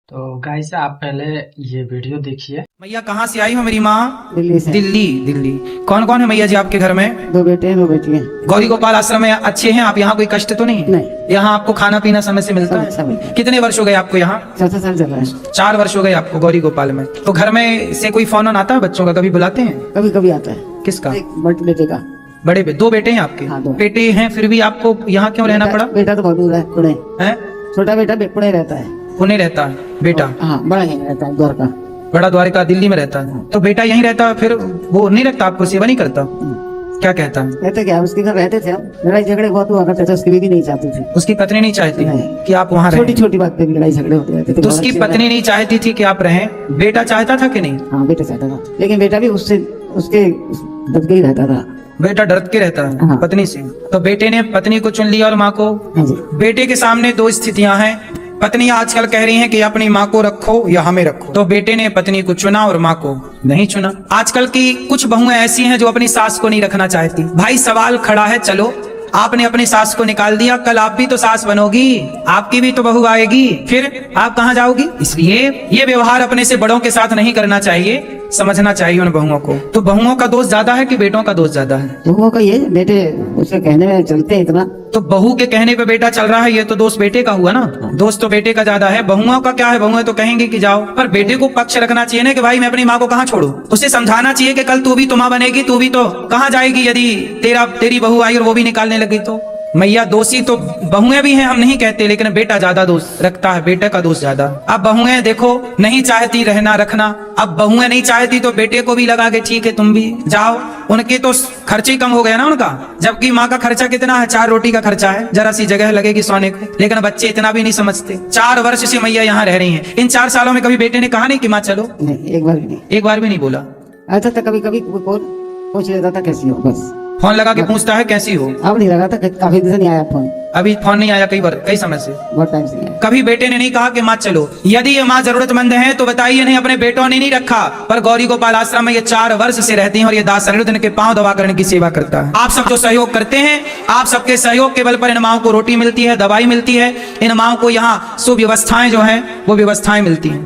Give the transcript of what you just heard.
तो गाइस आप पहले ये वीडियो देखिए। मैया कहाँ से आई हो मेरी माँ? दिल्ली से। दिल्ली। कौन कौन है मैया जी आपके घर में? 2 बेटे हैं 2 बेटी हैं। गौरी गोपाल आश्रम में अच्छे हैं आप? यहाँ कोई कष्ट तो नहीं? नहीं। यहाँ आपको खाना पीना समय से मिलता है? सब कितने वर्ष हो गए आपको यहाँ? 4 साल चल रहा है। 4 वर्ष हो गए आपको गौरी गोपाल में। तो घर में से कोई फोन आता है बच्चों का? कभी बुलाते हैं? कभी कभी आता है। किसका? एक बड़े बेटे का। बड़े 2 बेटे हैं आपके? हाँ, 2 बेटे हैं फिर भी आपको यहाँ क्यों रहना पड़ा? बेटा तो बहुत दूर है, पुणे। है छोटा बेटा पुणे रहता है। पुणे रहता है बेटा? हाँ, बड़ा यहीं रहता है, द्वारका। बड़ा द्वारका दिल्ली में रहता है। तो बेटा यहीं रहता है, फिर वो नहीं रखता आपको, सेवा नहीं करता? क्या कहता है? कहते क्या, उसके घर रहते थे हम, लड़ाई झगड़े बहुत हुआ करते थे। उसकी बीवी नहीं चाहती थी, उसकी पत्नी नहीं चाहती नहीं। कि आप वहाँ रहें? छोटी छोटी बात पे भी लड़ाई झगड़े होते रहते थे। तो उसकी पत्नी नहीं चाहती थी कि आप रहें, बेटा चाहता था कि नहीं? हाँ, बेटा चाहता था, लेकिन बेटा भी उससे उसके दब ही रहता था। बेटा डर के रहता है हाँ। पत्नी से। तो बेटे ने पत्नी को चुन लिया और माँ को? हाँ जी। बेटे के सामने 2 स्थितियां हैं। पत्नी आजकल कह रही है कि अपनी माँ को रखो या हमें रखो। तो बेटे ने पत्नी को चुना और माँ को नहीं चुना। आजकल की कुछ बहुएं ऐसी हैं जो अपनी सास को नहीं रखना चाहती। भाई सवाल खड़ा है, चलो आपने अपनी सास को निकाल दिया, कल आप भी तो सास बनोगी, आपकी भी तो बहू आएगी, फिर आप कहाँ जाओगी? इसलिए ये व्यवहार अपने से बड़ों के साथ नहीं करना चाहिए, समझना चाहिए उन बहुओं को। तो बहुओं का दोष ज्यादा है कि बेटों का दोष ज्यादा है? बहुओं का ये, बेटे उसके कहने में चलते हैं इतना। तो बहू के कहने पे बेटा चल रहा है, ये तो दोष बेटे का हुआ ना। दोष तो बेटे का ज्यादा है। बहुओं का क्या है? बहुएं तो कहेंगे कि जाओ, पर बेटे को पक्ष रखना चाहिए ना कि भाई मैं अपनी माँ को कहाँ छोड़ू। उसे समझाना चाहिए कि कल तू भी तो माँ बनेगी, तू भी तो कहाँ जाएगी यदि तेरी बहू आई और वो भी निकालने लगी तो। मैया दोषी तो बहुएं भी हैं, हम नहीं कहते, लेकिन बेटा ज्यादा दोष रखता है, बेटे का दोष ज्यादा। अब बहुएं देखो नहीं चाहती रहना रखना, अब बहुएं नहीं चाहती तो बेटे को भी लगा के ठीक है तुम भी जाओ। उनके तो खर्चे कम हो गया ना उनका, जबकि माँ का खर्चा कितना है? 4 रोटी का खर्चा है, जरा सी जगह लगेगी सोने को। लेकिन बच्चे इतना भी नहीं समझते। 4 वर्ष से मैया यहाँ रह रही हैं। इन 4 सालों में कभी बेटे ने कहा नहीं कि माँ चलो? नहीं, एक बार भी नहीं। एक बार भी नहीं बोला? आता था कभी कभी, पूछ लेता था कैसी हो, बस। फोन लगा के पूछता है कैसी हो? अब नहीं लगा था, काफी दिन से नहीं आया फोन। अभी फोन नहीं आया कई समय से? बहुत टाइम से नहीं आया। कभी बेटे ने नहीं कहा कि माँ चलो? यदि ये माँ जरूरतमंद है तो बताइए, नहीं अपने बेटों ने नहीं रखा। पर गौरी गोपाल आश्रम में ये 4 वर्ष से रहती हैं और ये दास अनिरुद्ध के पांव दबा करने की सेवा करता है। आप सब जो सहयोग करते हैं, आप सबके सहयोग के बल पर इन माओं को रोटी मिलती है, दवाई मिलती है, इन माओं को यहाँ सुव्यवस्थाएं जो है वो व्यवस्थाएं मिलती है।